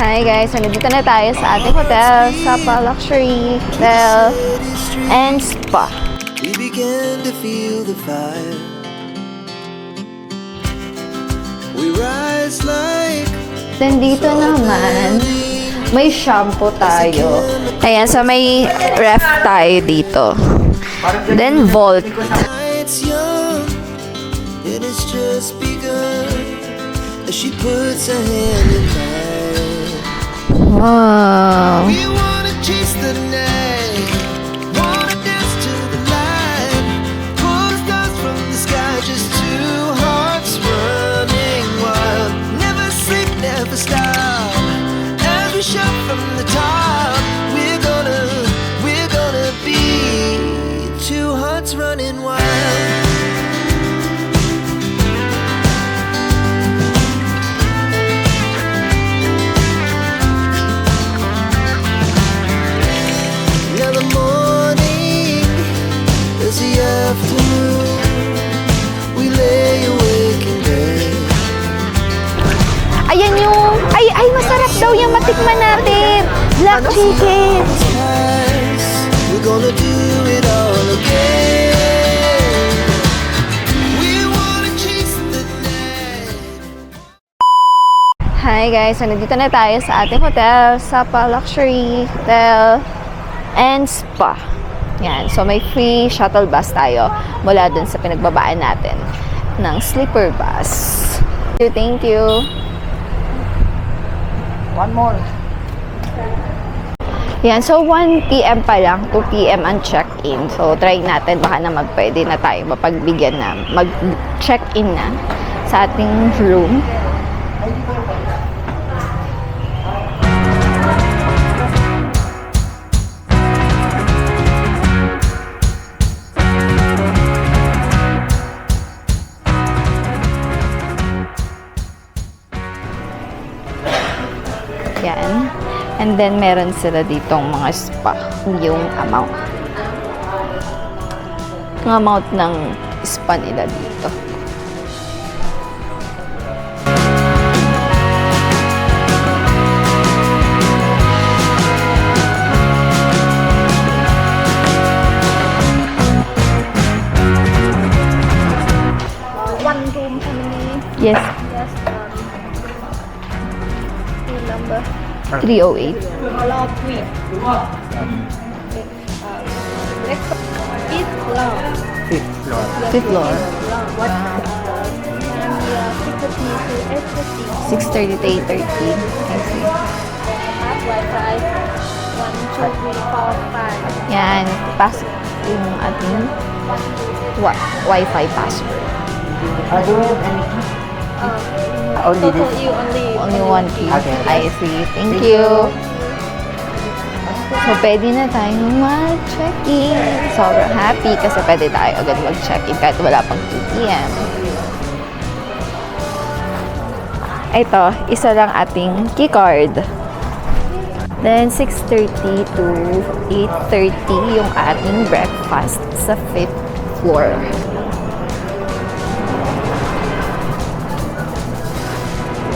Hi guys, so nandito na tayo sa ating hotel, Sapa Luxury Hotel and Spa. We began to feel the fire. We rise like Then dito naman, may shampoo tayo. Ayan, so may ref tayo dito. Then Volt. nights young, and it's just begun. As she puts her hand in mine, Wow. we wanna chase the night, wanna dance to the light, pull the stars from the sky, just two hearts running wild. Never sleep, never stop. As we shout from the top, we're gonna be two hearts running wild. Now the morning is the afternoon. We lay awake in bed. Ayan yung, ay, masarap daw yung matikman natin. Black chicken. Twice, we're gonna do it all again. We wanna chase the night. Hi guys, so nandito na tayo sa ating hotel, Sapa Luxury Hotel and Spa. Yan, so may free shuttle bus tayo mula dun sa pinagbabaan natin ng sleeper bus. Thank you. One more. Yan, so 1 p.m. pa lang, 2 p.m. ang check-in. So try natin, baka na pwede na tayo mapagbigyan na, mag-check-in na sa ating room. Yan. And then, meron sila ditong mga spa. Yung amount. Yung amount ng spa nila dito. One room family. Yes, Yes, room number. 308. Allow suite. Next fifth floor. Fifth floor. Fifth floor. What? And 6:30 to 8:30. 6:30 to 8:30. I see. Have Wi-Fi. 1, 2, 3, 4, 5. Yan. Pasok yung ating Wi-Fi password. Do we have any key? Only Total this? you only. Only one key. Okay. I see. Thank you. So, pwede na tayong mag-check-in. Sobrang happy kasi pwede tayo agad mag-check-in kahit wala pang 2 p.m. Ito, isa lang ating key card. Then, 6:30 to 8:30 yung ating breakfast sa 5th floor.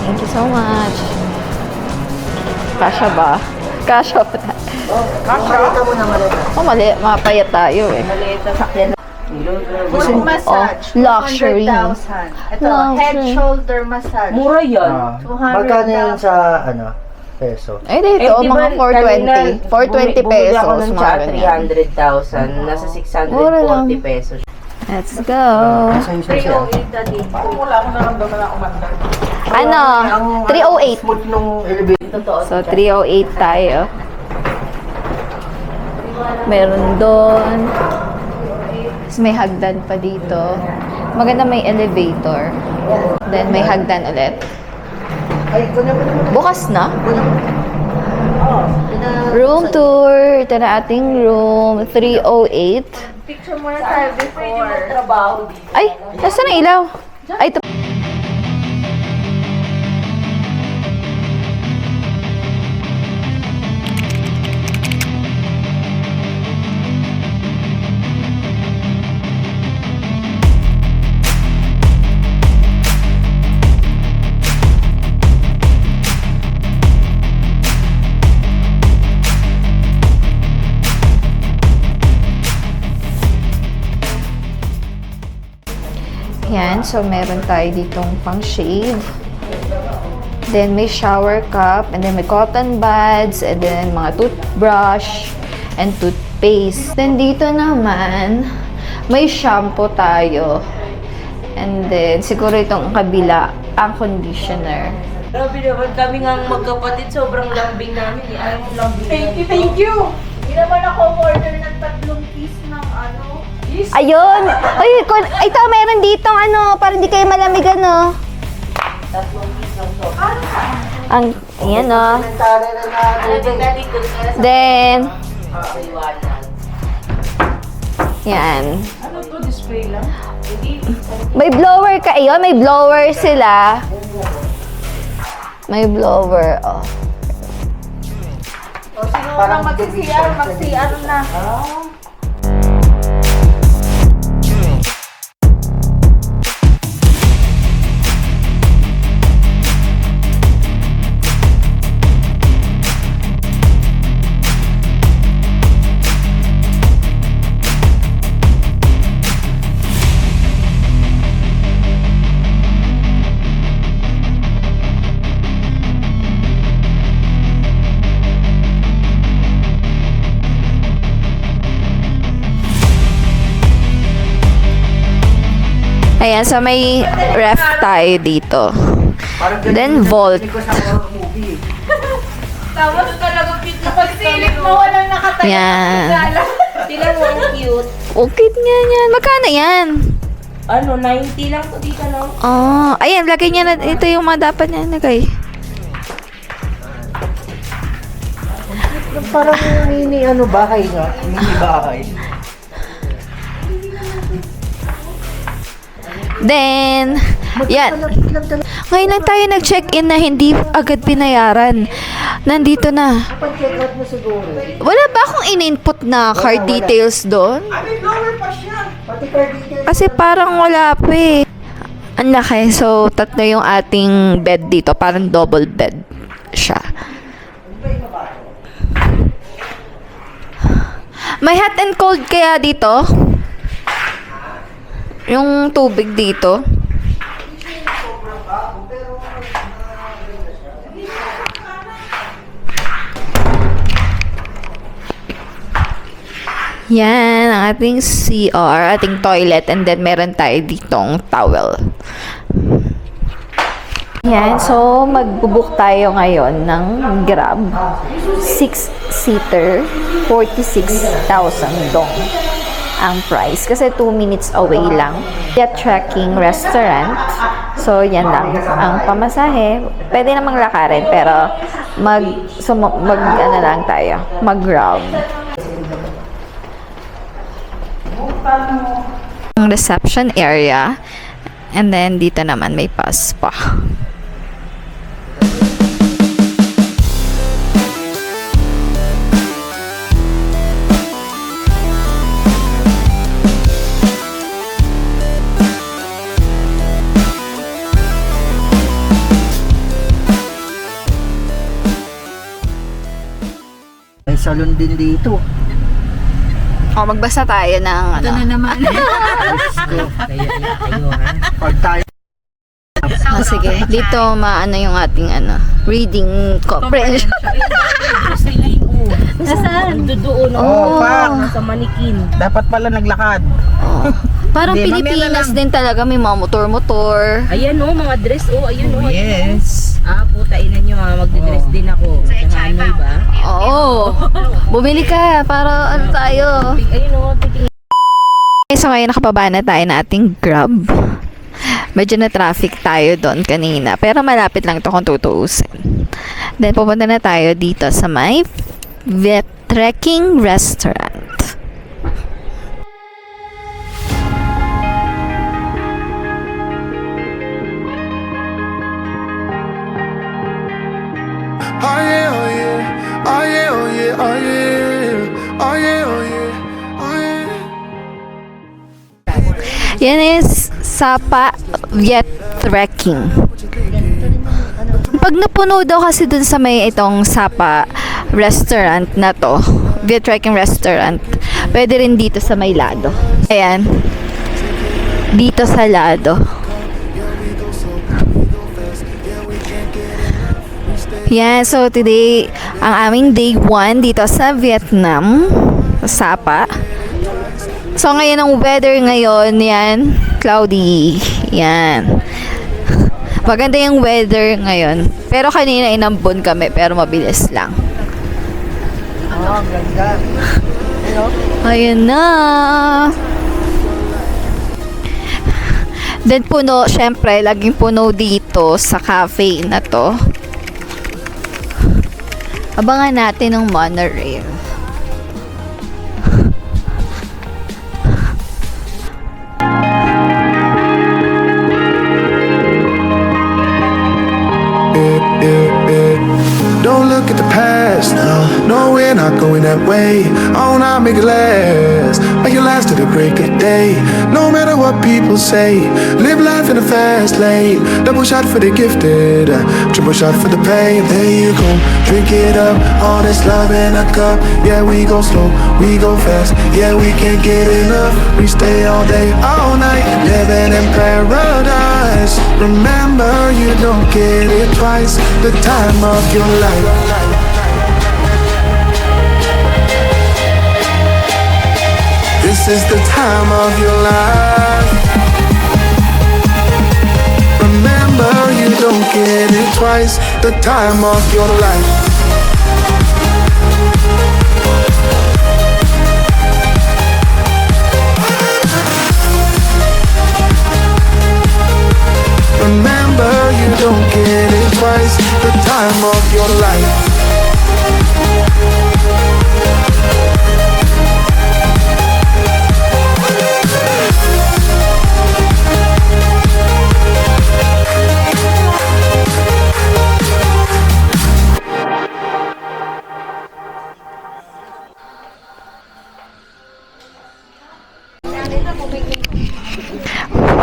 Thank you so much. Kasha ba? Kasha ba? Kasha mo na maliit. Oh, mali. Mapayat tayo eh. Maliit na sakyan. Full massage, Oh, luxury. 200,000. Ito, Luxury. head, shoulder massage. Mura yan. 200,000. Magkano yan sa, peso? Ay, dito, mga 420. 420 Bumili ako pesos. ng Mga tsaka ganyan. 300,000. Nasa Mura lang. 640 pesos. Let's go. Sa siya. Parang wala akong naramdaman na umandar. Ano? 308. Smooth nung elevator. Totoo. So, 308 tayo. Meron doon. Tapos may hagdan pa dito. Maganda may elevator. Then may hagdan ulit. Ay, kunya mo naman. Bukas na. Oo. Room tour. Ito na ating room. 308. Picture muna tayo before. Ay, nasa na ilaw? Ay, ito. Ayan, so meron tayo ditong pang shave. Then may shower cup, and then may cotton buds, and then mga toothbrush, and toothpaste. Then dito naman, may shampoo tayo. And then, siguro itong kabila, ang conditioner. Grabe naman kami nga magkapatid, sobrang lambing namin. Ayaw mo lambing. Thank you! Hindi naman ako order ng 3 piece ng ano. Ayun! Ay, ito, meron ditong ano, para hindi kayo malamig, ano. Ang, yan, oh. Then, yan. Ano to, display lang? Hindi. May blower ka, ayun, may blower sila. May blower, oh. O, sino parang mag-CR na. Ayan, so may ref tayo dito. Then, vault. Tapos talaga pagsilip mo, walang nakatayo. Yan. Tingnan mo, ang cute. Okay nga yan. Magkano yan? Ano, 90 lang to dito, no? Oh, ayan, lagay niya na. Ito yung mga dapat niya nagay. Parang mini bahay nga. Mini bahay. Then, yan. Ngayon lang tayo nag-check-in na hindi agad pinayaran. Nandito na. Pag-check out mo siguro. Wala ba akong in-input na card details doon? May blower pa siya. Pati card details. Kasi parang wala pa eh. Ang laki. So, 3 yung ating bed dito. Parang double bed siya. May hot and cold kaya dito? Yung tubig dito? Yan, ang ating CR, ating toilet, and then meron tayo ditong towel. Yan, so magbubook tayo ngayon ng Grab. 6-seater, 46,000 dong ang price. Kasi 2 minutes away lang. Jet Trekking Restaurant. So, yan lang. Ang pamasahe, pwede namang lakarin, pero ano lang tayo, mag-Grab. Ang reception area, and then dito naman may spa. May salon din dito. O, magbasa tayo ng ano. naman. Pag tayo. Oh, sige. Dito maano yung ating reading comprehension. Nasaan? Doon, Oh, sa manikin. Dapat pala naglakad. Oh. Parang Hindi, Pilipinas din talaga, may mga motor-motor. Ayan o, mga dress o. Ayun o. Yes. Puta ina nyo ha. Magdidress din ako. Sa Hanoi ba? Oo. Bumili ka para ano tayo. Ayun o, titingin. So ngayon nakababa na tayo na ating Grab. Medyo na traffic tayo doon kanina. Pero malapit lang to kung tutuusin. Then pupunta na tayo dito sa may Jet Trekking Restaurant. Oh yeah, oh yeah, oh yeah, oh yeah, oh yeah, oh yeah, oh yeah, oh yeah. Yan is Sapa Jet Trekking. Pag napuno daw kasi dun sa may itong Sapa restaurant na to, Jet Trekking Restaurant, pwede rin dito sa may lado. Ayan. Dito sa lado. Yan, so today, ang aming day 1 dito sa Vietnam, sa Sapa. So ngayon ang weather ngayon, yan, cloudy. Yan. Maganda yung weather ngayon. Pero kanina inambon kami, pero mabilis lang. Oh, ganda. Ayun na. Then puno, syempre, laging puno dito sa cafe na to. Abangan natin ng monorail. Don't look at the past, no, we're not going that way. Oh, now make it last to the break of day. No matter what people say, live life in a fast lane. Double shot for the gifted, triple shot for the pain. There you go, drink it up, all this love in a cup. Yeah, we go slow, we go fast. Yeah, we can't get enough. We stay all day, all night, living in paradise. Remember, you don't get it twice. The time of your life. This is the time of your life. Remember, you don't get it twice. The time of your life. Remember, you don't get it twice. The time of your life.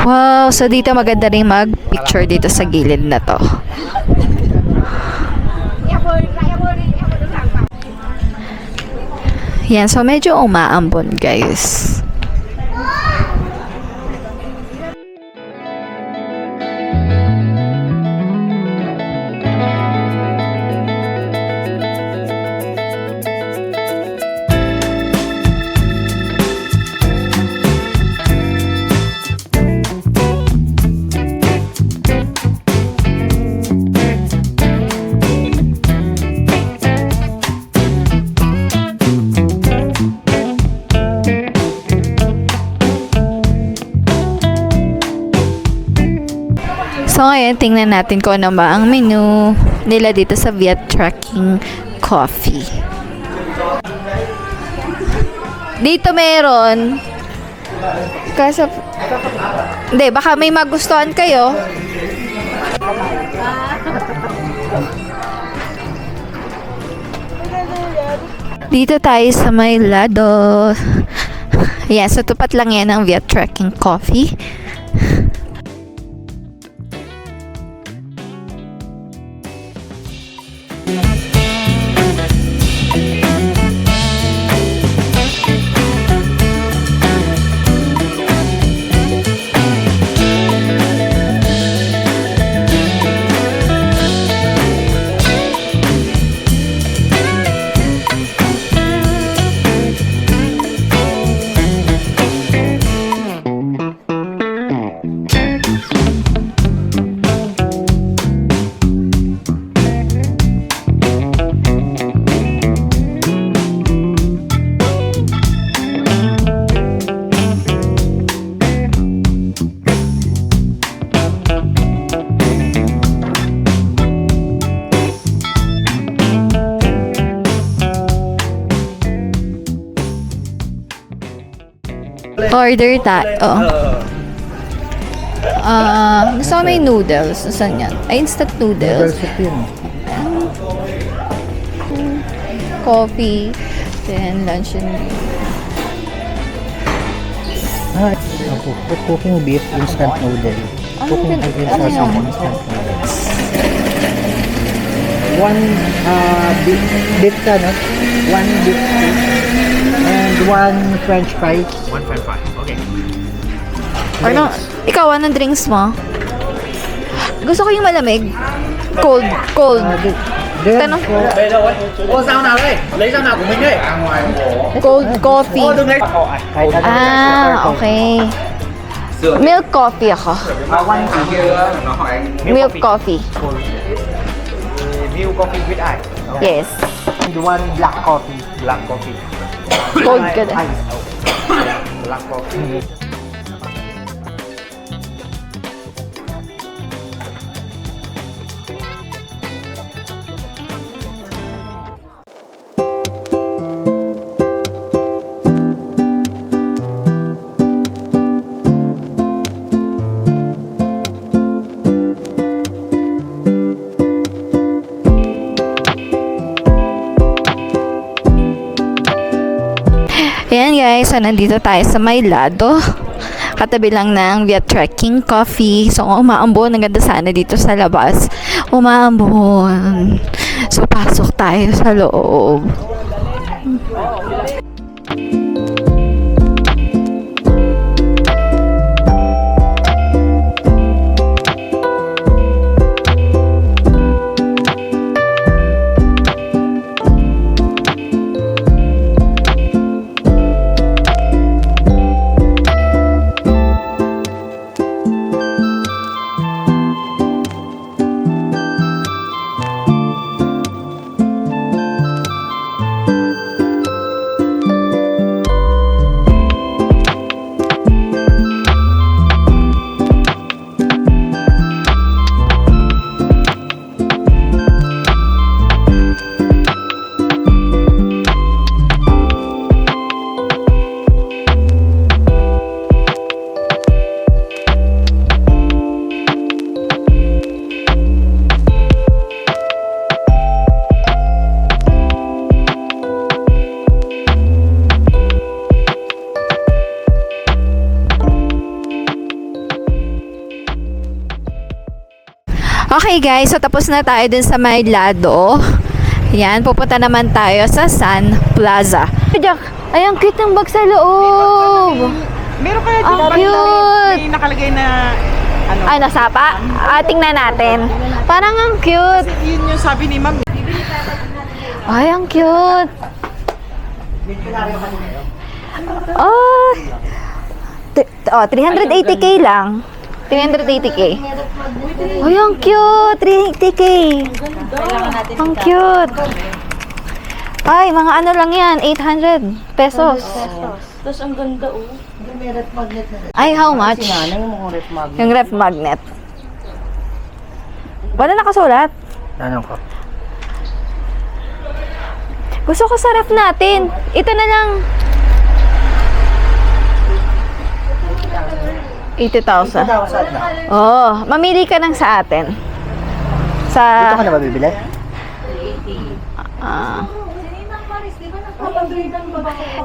Wow, so dito maganda rin mag-picture dito sa gilid na to. Yan, so medyo umaambon, guys. So ngayon, tingnan natin kung ano ba ang menu nila dito sa Viet Trekking Coffee. Dito meron. Kasi, hindi, baka may magustuhan kayo. Dito tayo sa may lado. Yan, so tupat lang yan ang Viet Trekking Coffee. Order tayo. Gusto ko may noodles. Saan yan? Ay, instant noodles. Coffee. Then, lunch and dinner. Ako, cooking beef instant noodle. Cooking beef instant noodle. One beef no? One beef and one french fries. One French fry. Okay. Ano? Ikaw, anong drinks mo? Gusto ko yung malamig. Cold. Tanong. Ô sao nào đây? Lấy sao nào của mình đây? Cold coffee. Đừng lấy. Ah, okay. Milk coffee ako. Milk coffee. Milk coffee with ice. Yes. You want black coffee? Black coffee. Cold good. Ice. Black coffee. Ayan guys, so nandito tayo sa Maylado. Katabi lang ng Viet Trekking Coffee. So umaambon, ang ganda sana dito sa labas. Umaambon. So pasok tayo sa loob. Okay guys, so tapos na tayo dun sa Maylado. Yan, pupunta naman tayo sa Sun Plaza. Jack, ay ang cute ng bag sa loob. Meron kaya Ang dito cute. may nakalagay na ano? Ay, nasapa? Tingnan natin. Parang ang cute. Yun yung sabi ni Ma'am. Ay, ang cute. Oh, 380k lang. 380k. Ay, ang cute. 380k. Ang cute. Ay, mga ano lang yan. 800 pesos. Tapos ang ganda oh. Ay, how much? Yung ref magnet. Wala nakasulat. Ano ko? Gusto ko sa ref natin. Ito na lang. 80,000. Oh, mamili ka ng sa atin. Sa Ito ka na ba bibili?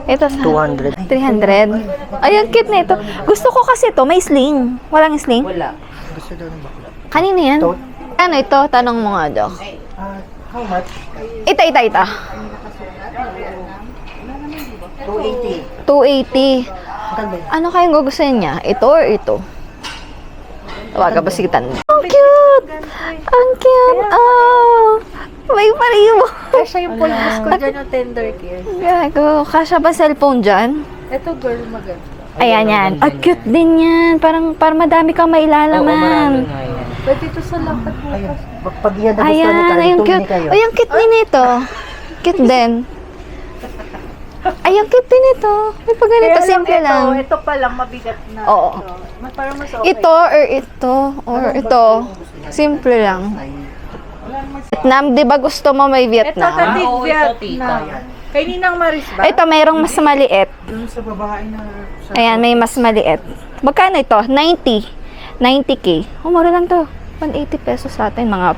ito 200. 300. Ay, ang cute na ito. Gusto ko kasi ito, may sling. Walang sling? Wala. Gusto daw ng bakla. Kanino yan? Tote. Ano ito? Tanong mo nga, Doc. How much? Ito. 280. 280. Ano kayong gugustuhin niya? Ito or ito? Tawagan ba si Tan? Ang cute! Ang cute! Oh! May paribo! Kasha yung pulbos ko dyan yung tender care. Gago. Kasha ba cellphone dyan? Ito girl maganda. Ayan yan. Ang cute din yan. Parang madami kang mailalaman. Pwede ito sa lakad mo. Ayun. Pag yan na gusto Ayan. ni Karen, Ay, ang tuloy cute. kayo. Ay, ang cute din ito. Cute din. Ay, ang cute din ito. May pag ganito, simple lang. Ito pa lang mabigat na. Oo. Parang mas okay. Ito or ito or ito. Simple lang. Vietnam, di ba gusto mo may Ito Vietnam? katig Oo, ito, Vietnam. tita. Kay Ninang Maris ba? Ito, mayroong mas maliit. Dun sa babae na Ayan, may mas maliit. Magkano ito? 90. 90k. Oh, mura lang to. 180 pesos sa atin. Mga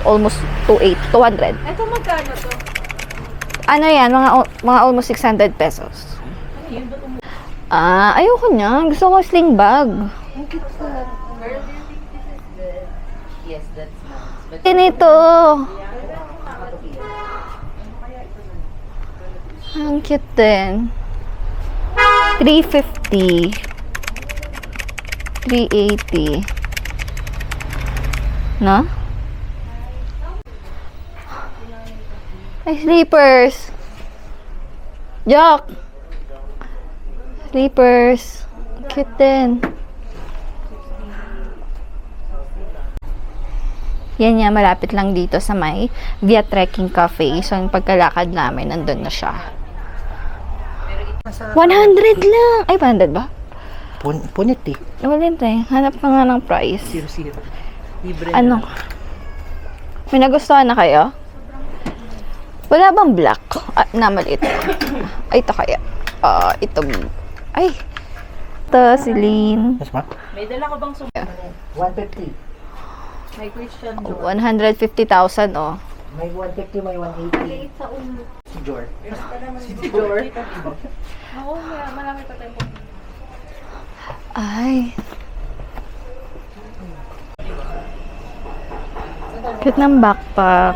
almost 200. Ito magkano to? Ano yan? Mga almost 600 pesos. Ayoko niya. Gusto ko sling bag. Yes, that's nice. But Tinito. Ang cute din. 350. 380. No? Ay, slippers. Jock. Slippers. Cute din. Yan yan, malapit lang dito sa may Via Trekking Cafe. So, yung pagkalakad namin, nandun na siya. 100 lang! Ay, 100 ba? Punit eh. Wala tayo. Hanap ka nga ng price. Zero. Libre Ano? May nagustuhan na kayo? Wala bang black? Na maliit. Ay, ito kaya. Ito. Ay. Ito, Celine. Mas ma? May dala ka bang 150. May question doon. 150,000, oh. May 150, may 180. Si Jor. Oo, marami pa tayo. Ay. Cute ng backpack.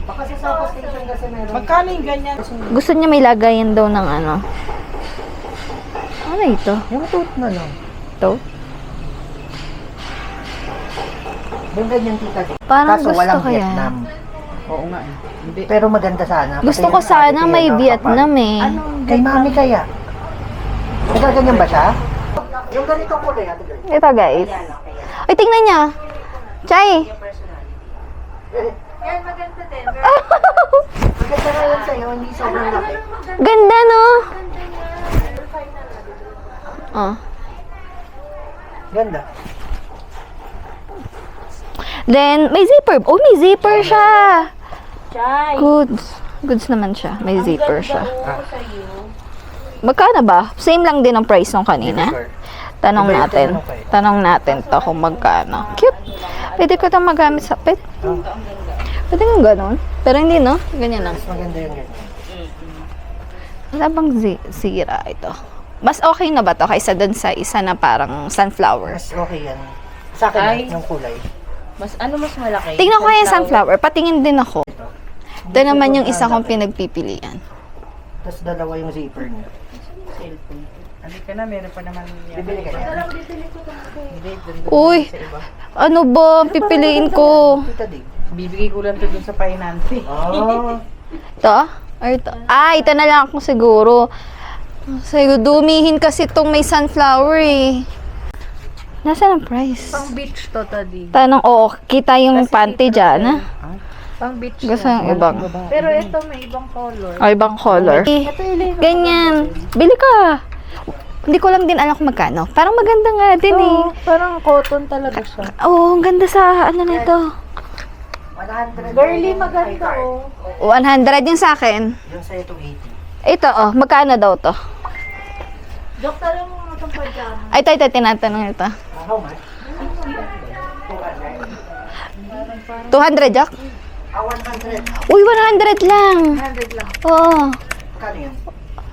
Baka sa Sapa Station kasi meron. Magkano yung ganyan? Gusto niya may lagayan daw ng ano. Ano ito? Yung tote na lang. Ito? Yung ganyan tita. Parang Kaso gusto walang ko yan. Vietnam. Oo nga eh. Hindi. Pero maganda sana. Gusto Kasi ko yung sana quality may ng Vietnam kapal. eh. Kay mami kaya. Nagaganyan ba siya? Yung ganitong kulay, ate girl. Ito guys. Ay, tingnan niya. Chay. Yan, maganda din. Maganda nga yan sa'yo, hindi sobrang laki. Ganda, no? Oh. Ganda. Then, may zipper. Oh, may zipper siya. Chay! Goods. Goods naman siya. May zipper siya. Sa'yo. Magkano ba? Same lang din ang price nung kanina. Sure. Tanong Iba yung natin. tinanong ko eh. Tanong natin to kung magkano. Cute. Pwede ko itong magamit sa pet. Pwede nga ganun. Pero hindi, no? Ganyan lang. Mas maganda yung ganyan. Wala bang sira ito? Mas okay na ba to kaysa dun sa isa na parang sunflower? Mas okay yan. Sa akin, Ay. yung kulay. Mas malaki? Tingnan ko yung sunflower. Patingin din ako. Ito naman yung isa kong pinagpipilian. Tapos dalawa yung zipper niya. Cellphone. Halika na, meron pa naman yan. Bibili ka niya. Uy! Ano ba? Pipiliin ko. Tita Dig. Bibigay ko lang to dun sa finance eh. Oh. Ito? Or ito? Ito na lang ako siguro. Sa'yo, dumihin kasi itong may sunflower eh. Nasaan ang price? Pang beach to, Tadi. Tanong, kita yung panty dyan, ha? Pang beach. Gusto yung ibang. Pero ito may ibang color. O, ibang color. Ganyan. Bili ka. Hindi ko lang din alam kung magkano. Parang maganda nga din eh. Parang cotton talaga siya. Oo, ang ganda sa ano nito. 100. Girly, maganda oh. 100 yung sa akin. Yung sa'yo 280. Ito, magkano daw to? Doktor, yung mga itong pajama. Ay, ito, tinatanong ito. How much? 200, Jack? 100. Uy, 100 lang. 100 lang. Oo. Kano yan?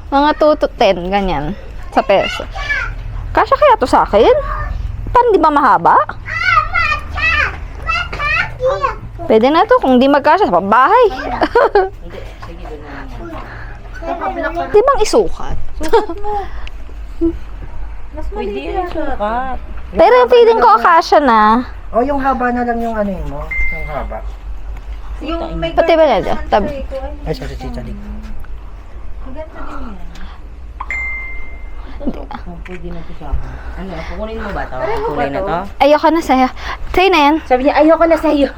Mga 2 to 10, ganyan. Sa peso. Kasya kaya to sa akin? Parang di ba mahaba? Pwede na to kung di magkasya sa bahay. Di bang isukat? Pwede yung sukat. Pero feeling ko kasya na. Oh, yung haba na lang yung ano yun mo. Yung haba. Yung may Pati ba na dyan? Tabi. Ay, sorry, Tita Dig. maganda din yan. Pwede na ito sa akin. Ano, kukunin mo ba ito? Kulay na to? Ayoko na sa'yo. Sa'yo na yan. Sabi niya, ayoko na sa'yo.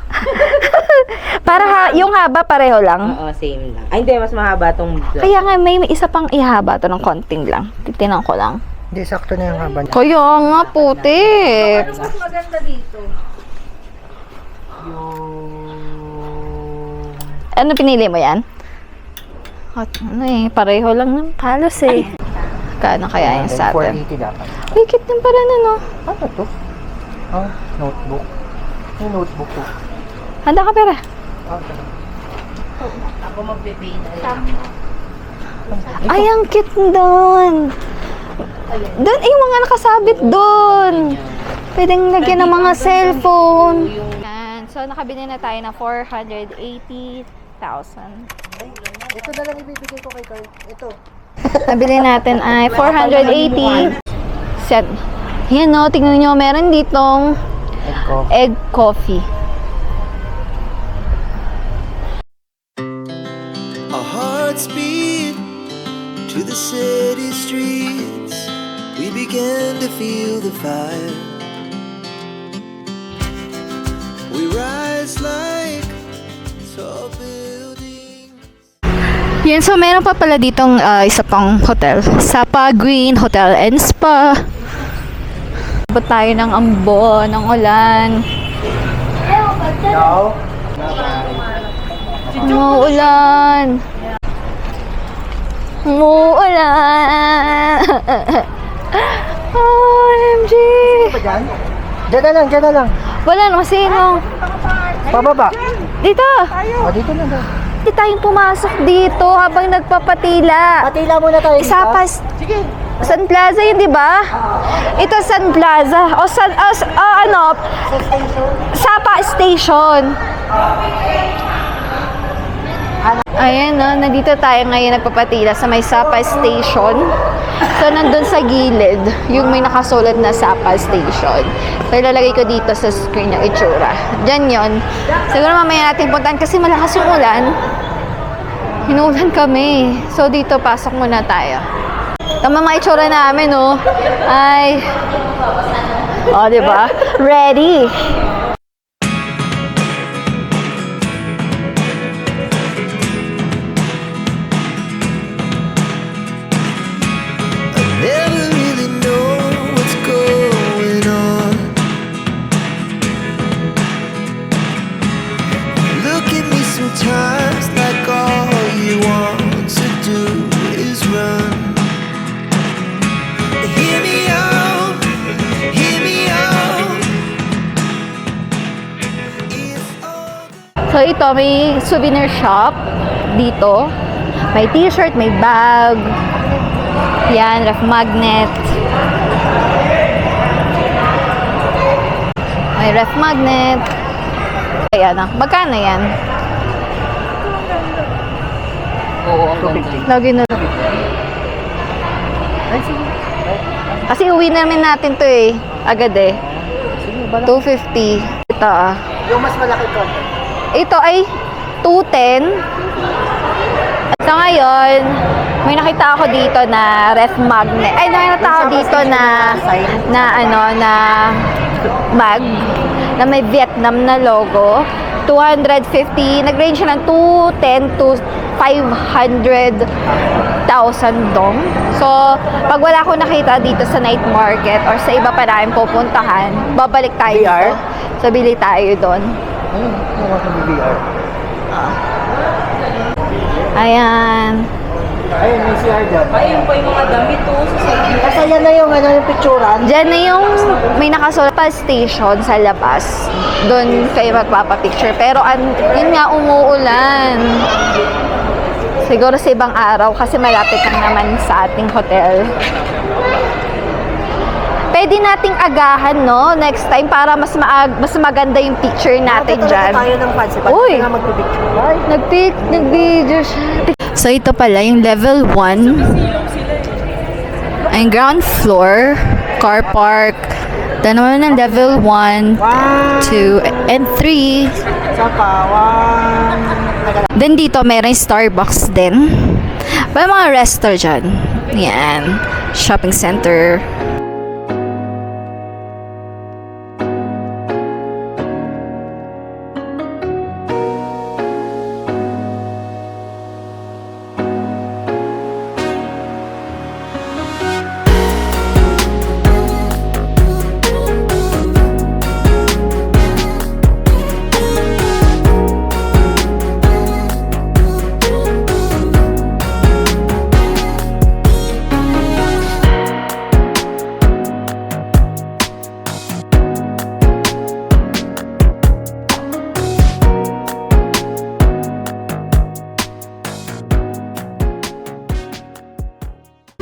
Para yung haba pareho lang. Oo, same lang. Ay, hindi, mas mahaba itong black. Kaya nga may isa pang ihaba to ng konting lang. Titinan ko lang. Hindi, sakto na yung haba niya. Kaya nga puti. Mas maganda dito. Ano pinili mo yan? Ano eh, pareho lang ng halos eh. Kano kaya yung sa atin? 480 dapat. Uy, cute din pala na no. Ano to? Oh, notebook. Yung notebook ko. Handa ka pera. Oh, ito. Ako magpipay na. Ay, ang cute doon. Doon, yung mga nakasabit doon. Pwedeng lagyan ng mga cellphone. Yan. So, nakabili na tayo ng 480,000. Ito na lang ibibigay ko kay Carl. Ito. Nabili natin ay 480. Set. Yan o, tingnan nyo, meron ditong Egg coffee. egg coffee. to the city streets, we began to feel the fire. We rise like tall buildings. Yan, so meron pa pala ditong isa pang hotel. Sapa Green Hotel and Spa. Abot tayo ng ambo, ng ulan. Umuulan. Umuulan. OMG. Diyan na lang. Wala naman sino. Pababa. Dito. Dito na daw. Hindi tayong pumasok dito habang nagpapatila. Patila muna tayo dito. Isapas. Sige. Sun Plaza yun, di ba? Ito Sun Plaza. O Sapa Station. Ayan, no, nandito tayo ngayon nagpapatila sa may Sapa Station. So, nandun sa gilid, yung may nakasulat na Sapa Station. So, ilalagay ko dito sa screen yung itsura. Diyan yun. Siguro mamaya natin puntahan kasi malakas yung ulan. Hinulan kami. So, dito pasok muna tayo. Tama mga itsura namin, no? Ay. O, diba? Ready. Never really know what's going on. Look at me sometimes like all you want to do is run. Hear me out, hear me out. If all So, ito, may souvenir shop dito. May t-shirt, may bag. Yan, ref magnet. May ref magnet. Ayan na. Magkano yan? Oo, ang ganda. Lagi na. Kasi uwi namin natin to eh. Agad eh. 250. Ito ah. Yung mas malaki ko. Ito ay 210. So ngayon, may nakita ako dito na ref magnet. Ay, nakita ako dito na bag na may Vietnam na logo. 250. Nag-range siya ng 210 to 500,000 dong. So, pag wala ko nakita dito sa night market or sa iba pa namin pupuntahan, babalik tayo VR? dito. So, bili tayo doon. Ayun, nakuha ko ng VR. Ayan. Ayun, may CR dyan. Ayun pa yung mga damit sa side. Kasi yan na yung picturean. Diyan na yung may nakasulat pa station sa labas. Doon kayo magpapapicture. Pero yun nga, umuulan. Siguro sa ibang araw kasi malapit lang naman sa ating hotel. Pwede nating agahan, no? Next time para mas maganda yung picture natin dyan. Tayo ng fancy. Uy! Nga magpipicture. Nag-video siya. So, ito pala yung level 1. Ang ground floor, car park. Ito naman ang level 1, 2, and 3. Sapa, Then dito, meron Starbucks din. May mga resto dyan. Yan. Shopping center.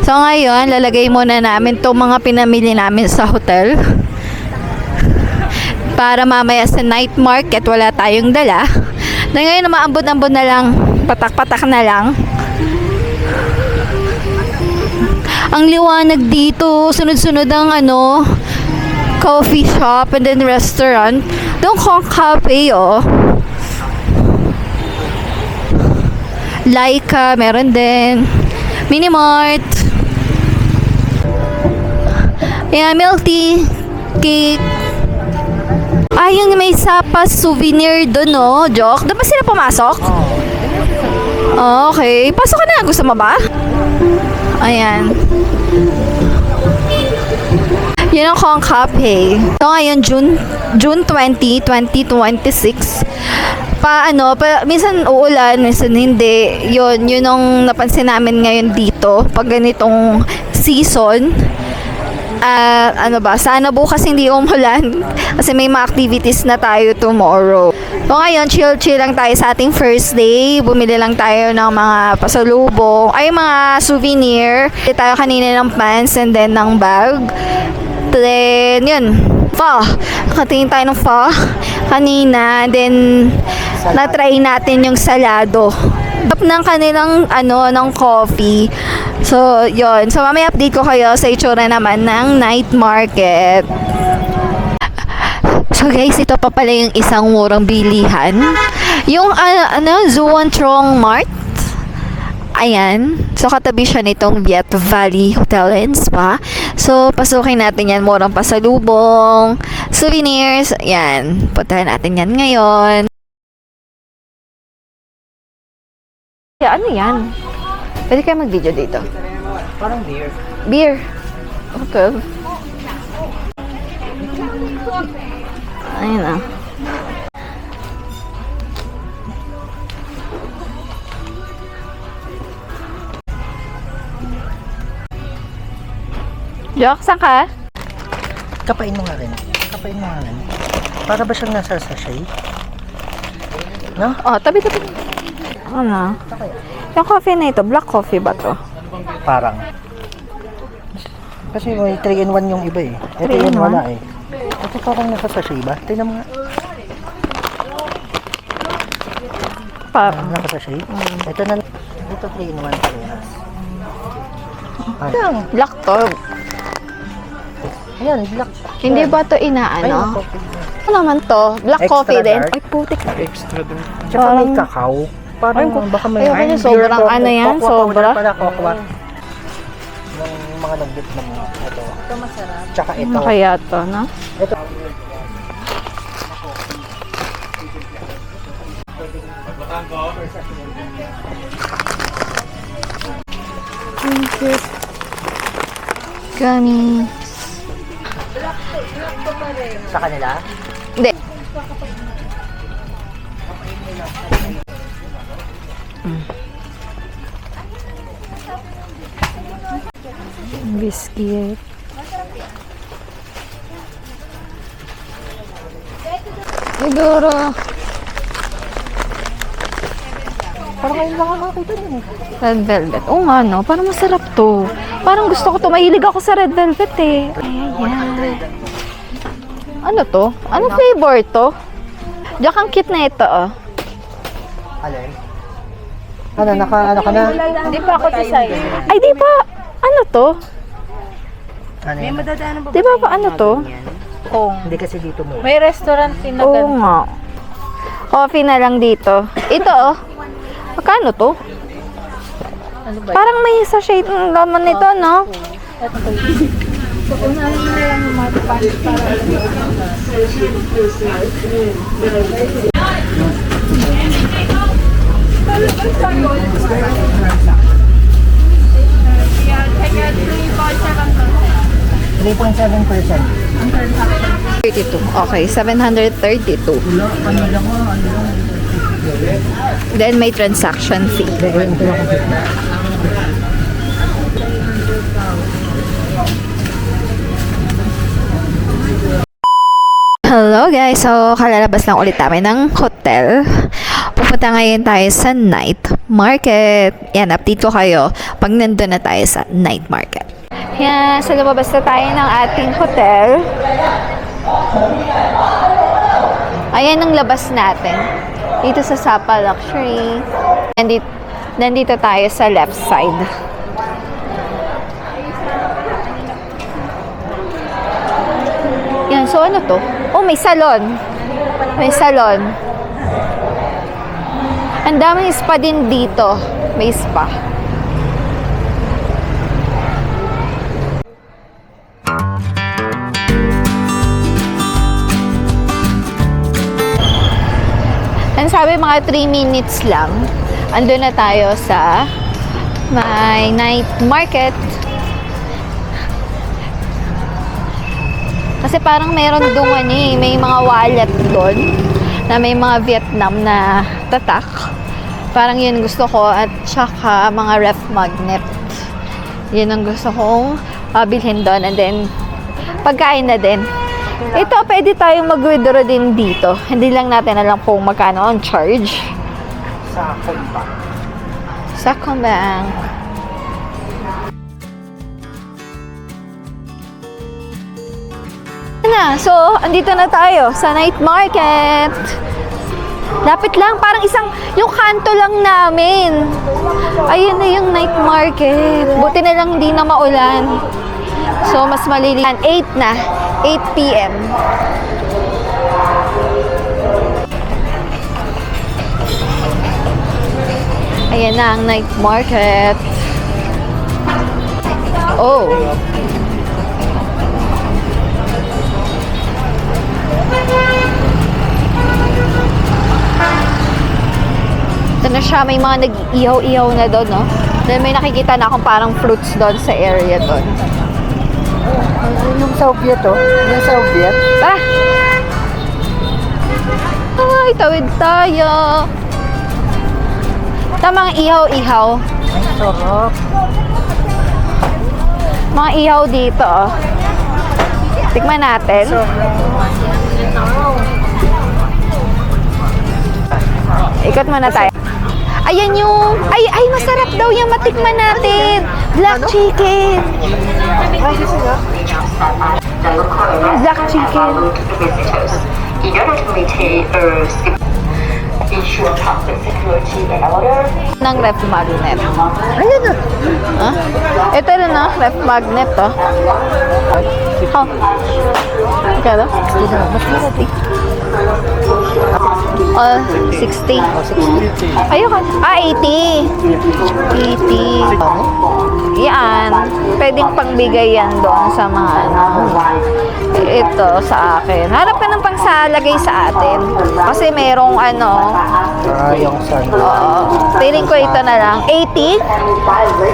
So ngayon, lalagay muna namin itong mga pinamili namin sa hotel. Para mamaya sa night market, wala tayong dala. Na ngayon, maambod-ambod na lang, patak-patak na lang. Ang liwanag dito, sunod-sunod ang coffee shop and then restaurant. Doon kong cafe, oh. Laika, meron din. Minimart. Ayan, milk tea, cake. Yung may Sapa souvenir doon, no? Joke. Doon ba sila pumasok? Okay. Pasok ka na. Gusto mo ba? Ayan. Yun ang Kong Cafe. Ito ngayon, June 20, 2026. Minsan uulan, minsan hindi. Yun ang napansin namin ngayon dito. Pag ganitong season. Sana bukas hindi umulan kasi may mga activities na tayo tomorrow. So ngayon, chill lang tayo sa ating first day. Bumili lang tayo ng mga pasalubong, mga souvenir. Bili tayo kanina ng pants and then ng bag. Then, yun, pho. Nakatingin tayo ng pho kanina. Then, na-try natin yung salado. Up ng kanilang ng coffee. So, yun. So, mamaya update ko kayo sa itsura naman ng night market. So, guys, ito pa pala yung isang murang bilihan. Yung, Zuantrong Mart. Ayan. So, katabi siya nitong Viet Valley Hotel and Spa. So, pasukin natin yan. Murang pasalubong, souvenirs. Ayan. Puntahan natin yan ngayon. Ano yan? Pwede kayo mag-video dito. Parang beer. Beer. Okay. Ayun na. Joke, saan ka? Kapain mo nga rin. Para ba siyang nasa sachet? No? Tabi. Ano? Yung coffee na ito, black coffee ba to? Parang. Kasi may 3-in-1 yung iba eh. Ito 3-in-1? yun wala eh. Ito parang nasa sachet ba? Tingnan mo nga. Parang. Nasa sachet? Ito na. Ito 3-in-1 parehas. Black to. Ayan, black. Hindi ba to inaano? Ano naman to? Black Extra coffee din? dark. Ay, putik. Tsaka may kakao. Parang baka may... ayoko na, sobrang yan, sobra. Pala, kokwa. Ng mga nag-Vietnam. Ito. Ito masarap. Tsaka ito. Ano kaya to, no? Ito. Gummy. Sa kanila? Hindi. Biscuit. Siguro. Parang ngayon lang ako makakita din eh. Red velvet. Oo nga, no? Parang masarap to. Parang gusto ko to. Mahilig ako sa red velvet eh. Ayan. Ano to? Anong flavor to? Diyak ang cute na ito, oh. Alin? Ano, ano ka na? Hindi pa ako sa side. Ay, di ba? Ano to? Ano yun? Di ba pa ano to? Hindi kasi dito mo. May restaurant din na Oo ganito. nga. Coffee na lang dito. Ito, oh. Magkano to? Parang may sachet ng laman nito, no? Yeah, 3.7%. 32. Okay, 732. Then may transaction fee. Hello guys, so kalalabas lang ulit namin ng hotel. Pupunta ngayon tayo sa night market. Yan, update ko kayo pag nandun na tayo sa night market. Yan, so lumabas na tayo ng ating hotel. Ayan ang labas natin. Dito sa Sapa Luxury. Nandito tayo sa left side. Yan, so ano to? Oh, may salon. May salon. Ang daming spa din dito. May spa. Ang sabi mga 3 minutes lang. Andun na tayo sa may night market. Kasi parang meron doon may mga wallet doon na may mga Vietnam na tatak. Parang yun gusto ko at saka mga ref magnet. Yun ang gusto kong bilhin doon and then pagkain na din. Ito, pwede tayong mag-withdraw din dito. Hindi lang natin alam kung magkano ang charge. Sa Combank. Na, so, andito na tayo sa night market. Lapit lang, parang yung kanto lang namin. Ayun na yung night market. Buti na lang hindi na maulan. So, mas malilian. 8 na. 8 p.m. Ayan na ang night market. Oh. Ito na siya, may mga nag-ihaw-ihaw na doon, no? Then may nakikita na akong parang fruits doon sa area doon. Yung Soviet, oh. Yung Soviet. Tara! Ay, tawid tayo. Tamang ihaw-ihaw. Ay, sarap. Mga ihaw dito, oh. Tikman natin. Ikot muna tayo. Ayan yung... Ay, masarap daw yung matikman natin. Black chicken. Black chicken. In order to maintain ensure public security and order. Ng ref magnet. Ayan na. Huh? Ito rin na, ref magnet, oh. Oh. Kano? 60 na. Mas malati. 60. Ayoko. 80. 80. Yan. Pwedeng pangbigay yan doon sa mga ito sa akin. Harap ka ng pangsalagay sa atin. Kasi merong Yung sun. oo. Feeling ko ito na lang. 80?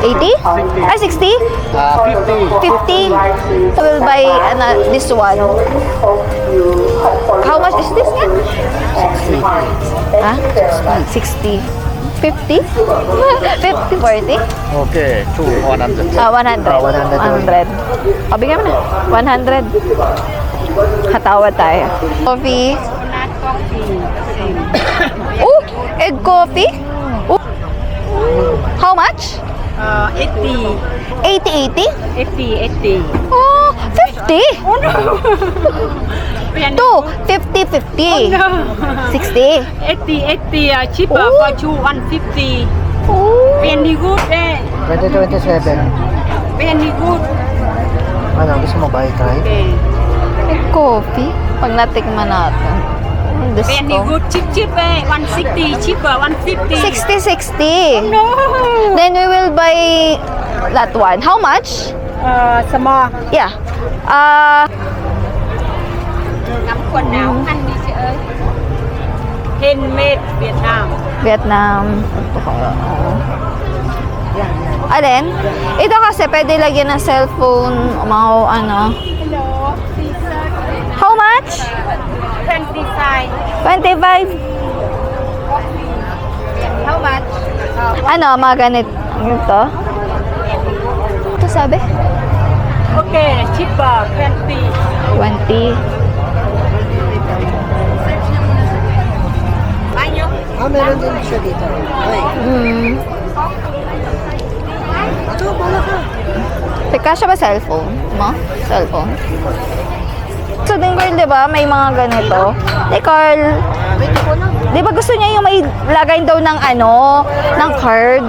80? Ay, 60? 50. 50. So we'll buy this one. How much is this again? 60. Ha? 60. 50? 50, 40? Okay, 100. 100. 100. 100. O, bigyan mo na. 100. Katawa tayo. Coffee. Oh, egg coffee? Oh. How much? 80. 80, 80? 80. Oh, 50? Oh no! 2, 50, 50. 60. 80, cheaper Oh. for you 150. Oh. Very good eh. 2027. Very good. Ano, gusto mo ba i-try? Okay. Egg coffee? Pag natikman natin. Very Gusto. good. Cheap eh. 160. Cheaper 150. 60. No. Then we will buy that one. How much? Small. Yeah. Ngắm quần áo ăn đi chị ơi. Handmade Việt Nam. Vietnam. Alin? Ito kasi pwede lagyan ng cellphone, mga ano. Hello. How much? 25. 25. How much? Ano, mga ganito. Ito sabi? Okay, cheaper 20. 20. Meron din siya dito. Teka, siya ba cellphone? Mo? Cellphone? So, din girl, di ba? May mga ganito. Hey, Carl. Di ba gusto niya yung may lagay daw ng ng card?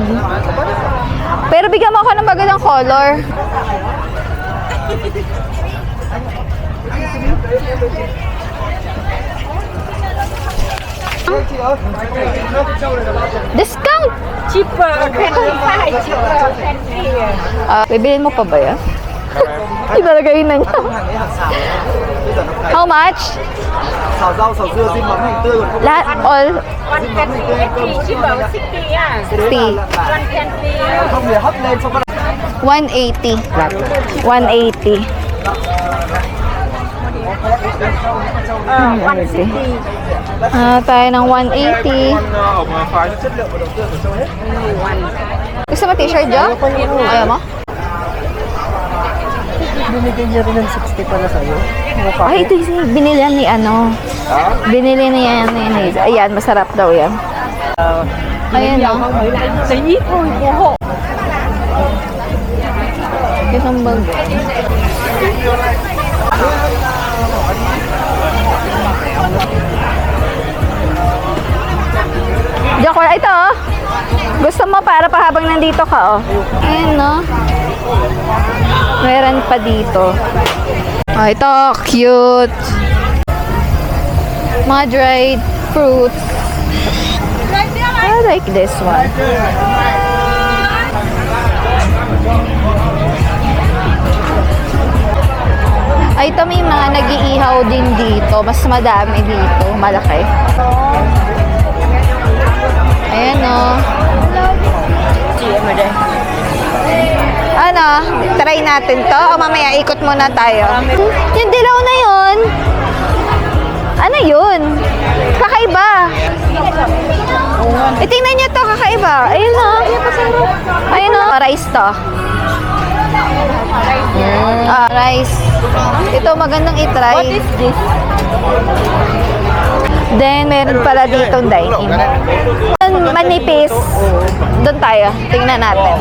Pero bigyan mo ako ng magandang color. Discount! Cheaper 25. Cheaper 20. Bibilin mo pa ba yan? Ilalagay na niya. How much? Xào rau, xào dưa, rim mắm hành tươi còn không Lahat, all, rim mắm hành tươi ăn cơm. 60 yan. 50. 120. Không thì hấp lên xong bắt 180. 180. 160. Tayo ng 180. phái chất lượng và đầu tư của châu hết. Gusto mo t-shirt, Jo? Ayaw mo? Binigay niya rin ng 60 pala sa'yo. Ay, ito yung binili ni ano. Binili niya ni Hazel. Ayan, masarap daw yan. Ayan o. Itong bag. Joke, ito oh. Gusto mo para pa habang nandito ka oh. Ayan no. Meron pa dito. Oh, ito, cute. Mga dried fruits. I like this one. Ay, ito may mga nag-iihaw din dito. Mas madami dito. Malaki. Ayan o. Ano? Try natin to? O mamaya ikot muna tayo? Yung dilaw na yun. Ano yun? Kakaiba. Tingnan niyo to, kakaiba. Ayun o. Ayun o. Rice to. Rice. Ito magandang itry. What is this? Then, meron pala ditong dine-in. Manipis. Doon tayo. Tingnan natin.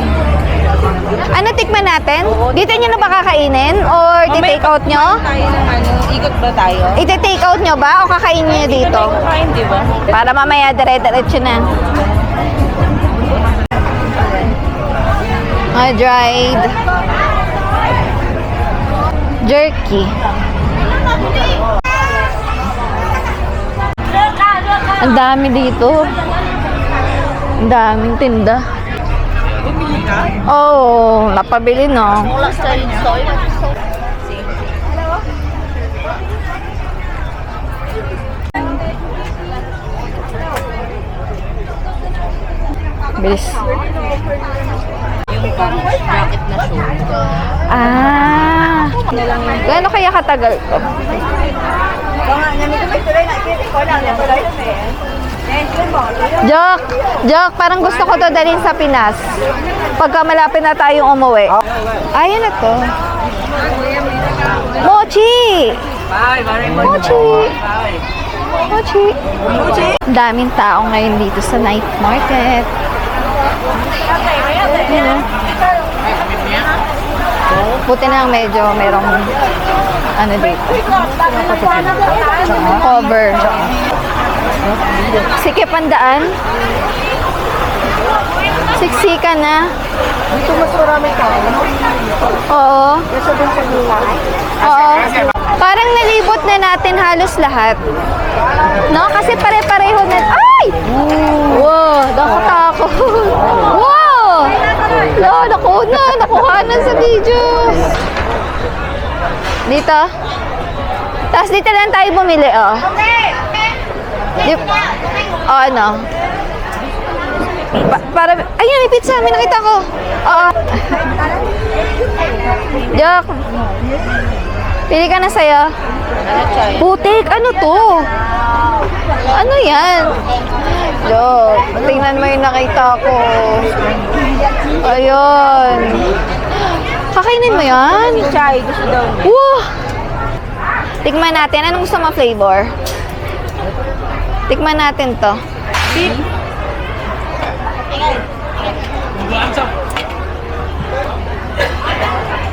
Ano, tikman natin? Dito nyo na ba kakainin? Or di-take out nyo? Tayo ng ano, ikot ba tayo? Iti-take out nyo ba? O kakainin nyo dito? Kain, di ba? Para mamaya dire-diretso na. Dried jerky. Ang dami dito. Ang daming tinda. Bumili ka? Oo, napabili no. Bilis. Yung parang jacket na shoe. Gaano kaya katagal to? Joke, parang gusto ko to dalhin sa Pinas. Pagka malapit na tayong umuwi. Ayun na to. Mochi! Mochi! Mochi! Ang daming tao ngayon dito sa night market. Ayan. Buti na lang medyo merong ano dito. Cover. Sikip ang daan. Siksika na. Dito mas marami ka. Oo. Kasi dun sa luwa. Oo. Parang nalibot na natin halos lahat. No? Kasi pare-pareho na. Ay! Wow! Nakatakot. Wow! Nakuhanan sa video. Dito. Tapos dito lang tayo bumili, oh. Oh, ano? Para, ayun, may pizza. May nakita ko. Oo. Joke. Pili ka na sa'yo. Putik, ano to? Ano yan? Joke. Tingnan mo yung nakita ko. Ayun. Kakainin mo yan? Chai, gusto daw niya. Wow! Tikman natin. Anong gusto mo flavor? Tikman natin to.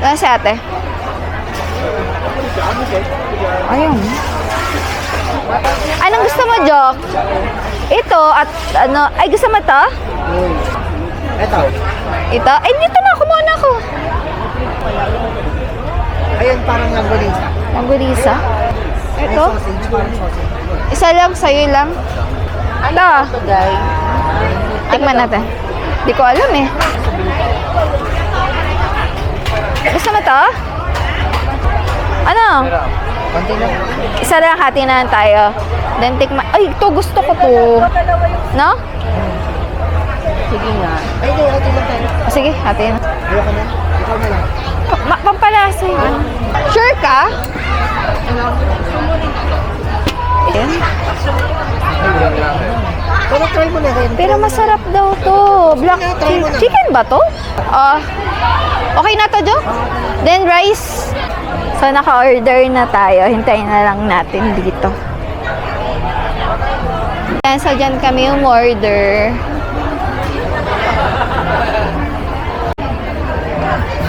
Ano si ate? Ayun. Anong gusto mo, Joke? Ito at ano? Ay, gusto mo to? Ito. Ito? Ay, dito na. Kumuha na ako. Ayan, parang langganisa. Manggulisa? Ito? Sausage, parang sausage. Isa lang, sa'yo lang. Ito. Tikman natin. Di ko alam eh. Gusto mo to? Ano? Konti lang. Isa lang, hati na lang tayo. Then tikman. Ay, ito gusto ko to. No? Sige nga. Ay, hindi. Konti lang tayo. Sige, hati na. Ayoko na. Ikaw na lang. Pampalasa yun. Sure ka? Ayan. Pero try mo na rin. Pero masarap daw to. Black try mo na. chicken ba to? Okay na to, Jo? Then rice. So, naka-order na tayo. Hintayin na lang natin dito. Yan, so dyan kami umorder.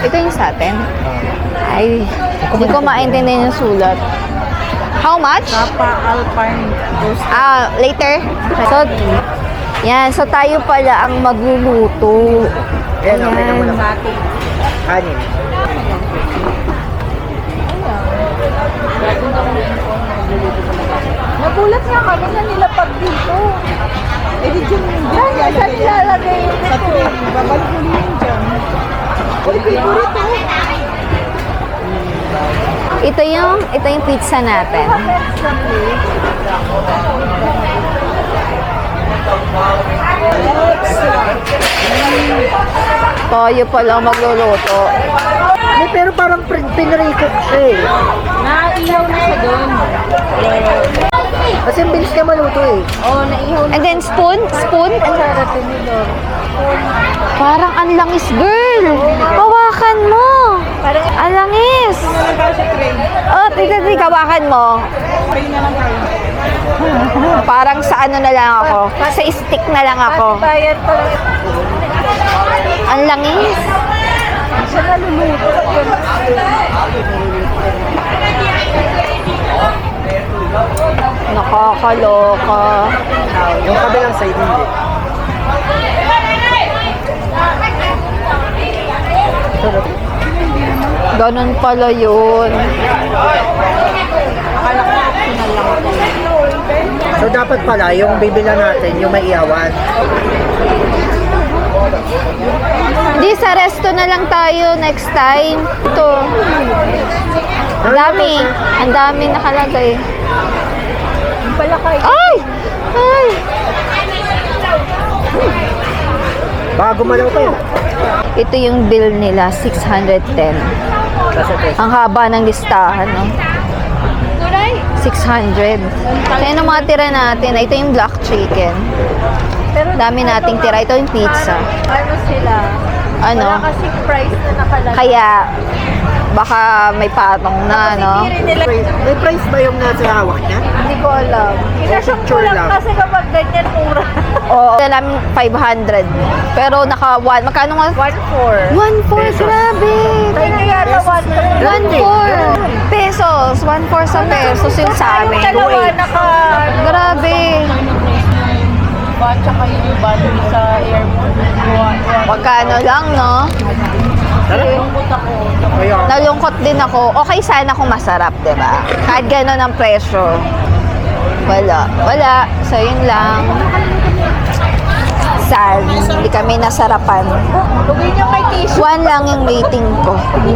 Ito yung sa atin. Ay, hindi ko maintindihan yung sulat. How much? Later. So, yan. So, tayo pala ang magluluto. Ayan, okay na muna. Kanin. Nagulat nga kami na nilapag dito. Eh, di dyan yung dyan. Saan nilalagay yun? Sa tray. Babalik mo yun dyan. Uy, pinurito. Ito yung pizza natin. Tayo pala magluluto. Hindi, pero parang pinarikot siya eh. Naiyaw na siya doon. Kasi ang bilis ka maluto eh. And then spoon. Parang ang langis, girl. Hawakan mo. Ang langis. Oh, tika, hawakan mo. Parang sa ano na lang ako. Sa stick na lang ako. Bayad pa lang. Ang langis. Siya naluluto. Nakakaloka. Yung kabilang side hindi. Ganun pala yun. So dapat pala yung bibila natin, yung may iyawan. Di, sa resto na lang tayo next time. Ito. Ang dami nakalagay. Ay! Ay! Baka gumalaw kayo. Ito yung bill nila, 610. Ang haba ng listahan, no? 600. So, yun ang mga tira natin. Ito yung black chicken. Dami nating tira. Ito yung pizza. Ano sila? Ano? Wala kasing price na nakalagay. Kaya, baka may patong na, no? May price ba yung nasa hawak niya? Hindi ko alam. Inasyon ko lang kasi kapag ganyan mura. Oo. Alam, 500. Pero magkano nga? 1.4. 1.4, grabe! Tayo na yata 1.4 pesos. 1.4 sa pesos yung sa amin. Dalawa naka... Grabe. Tsaka yung bundle sa airport. Magkano lang, no? Lungkot ako. Nalungkot din ako. Okay sana kung masarap, diba? Kahit gano'n ang presyo. Wala. So, yun lang. Sad. Hindi kami nasarapan. Lugay niyo kay tissue. 1 lang yung rating ko. 1.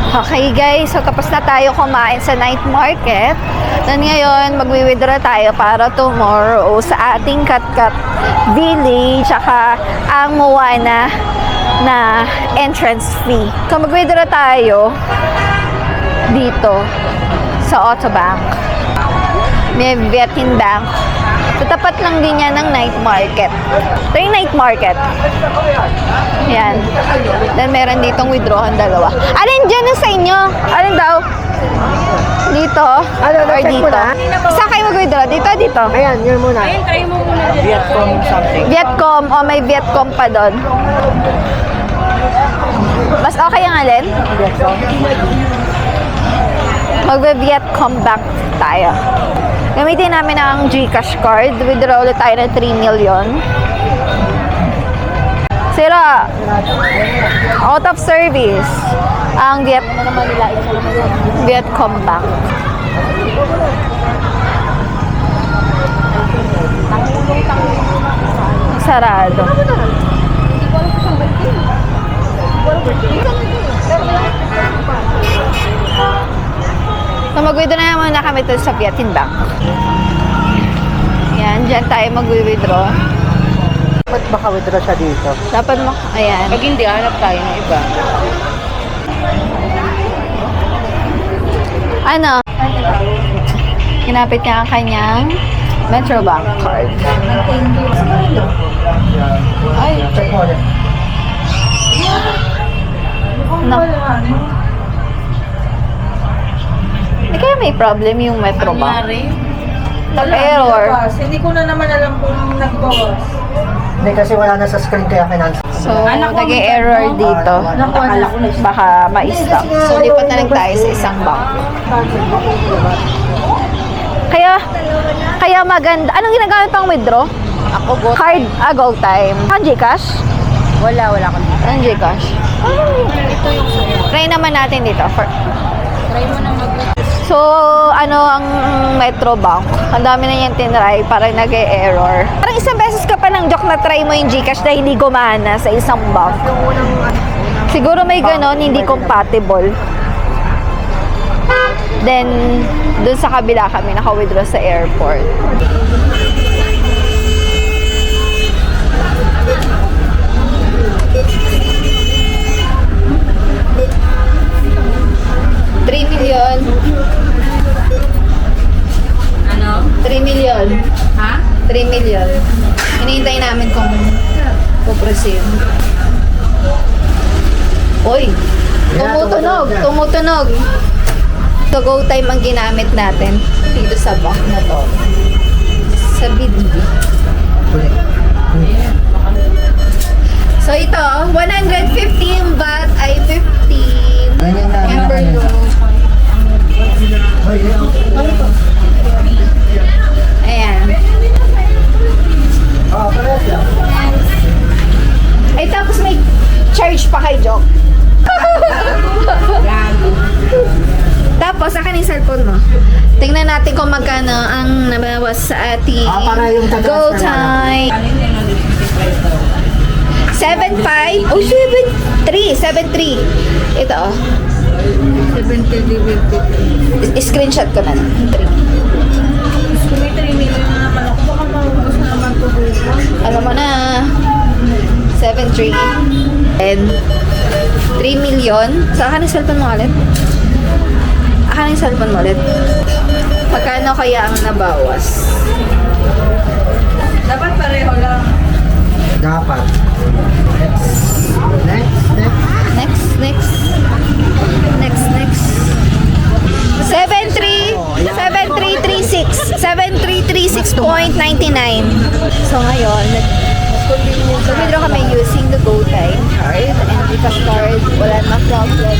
Okay guys, so tapos na tayo kumain sa night market. Then ngayon, magwi-withdraw tayo para tomorrow sa ating Katkat Village tsaka ang Moana na entrance fee. So mag-withdraw tayo dito sa Autobank. May Vietinbank. So tapat lang din yan ng night market. Ito yung night market. Yan. Then meron ditong withdrawan dalawa. Alin dyan yung sa inyo? Alin daw? Dito? Or dito? Saan kayo mag-withdraw? Dito? Ayan, yun muna. Ayun, try mo muna. Vietcom something. Vietcom. O may Vietcom pa doon. Mas okay ang alin? Magbe-Vietcom bank tayo. Gamitin namin ang GCash card. Withdraw ulit tayo ng 3 million. Sira. Out of service. Ang Vietcom bank. Sarado. Mag-withdraw na muna kami to sa Vietnam Bank. Yan, dyan tayo mag-withdraw. Ba't baka withdraw siya dito? Dapat ayan. Pag hindi, hanap tayo ng iba. Ano? Kinapit niya ang kanyang Metrobank card. Ay, Check mo ulit. no. Hindi kaya may problem yung Metrobank? Nag-error. Hindi ko na naman alam kung nagbawas. Hindi kasi wala na sa screen kaya kinansa. So, nag-error dito. Baka ma-stop. So, lipat na lang tayo sa isang bank. Kaya maganda. Anong ginagamit pang withdraw? Ako, go. Card, Gold Time. Ang Gcash? Wala ko. Ang Gcash? Try naman natin dito. Try mo na So, ang Metrobank, ang dami na yan tinry, parang nag-error. Parang isang beses ka pa ng joke na try mo yung Gcash na hindi gumana sa isang bank. Siguro may ganon, hindi compatible. Then, dun sa kabila kami, naka-withdraw sa airport. $3 million. Ano? 3 million. Ha? 3 million. Hinihintay namin kung puproceed. Uy! Tumutunog! So, go time ang ginamit natin dito sa bank na to. Sa BDB. So, ito, 150 yung VAT ay 15. Ganyan na. Ember loan. Ayan. Ay, tapos may charge pa kay Joke. Tapos, akin yung cellphone mo. Tingnan natin kung magkano ang nabawas sa ating para yung tataas Go na time. 7.5. Oh, 7.3. Ito, oh. 70 Screenshot ko na. 3. May 3 million na naman ako. Baka maubos na naman ito buko. Alam mo na. 7.3. And 3 million. Sa akin yung cellphone mo ulit. Akin yung cellphone mo ulit. Magkano kaya ang nabawas? Dapat pareho lang. Dapat. Next. Next. 7336.99. So ngayon, nag-withdraw kami using the GoTime card and Gcash card. Wala na problem.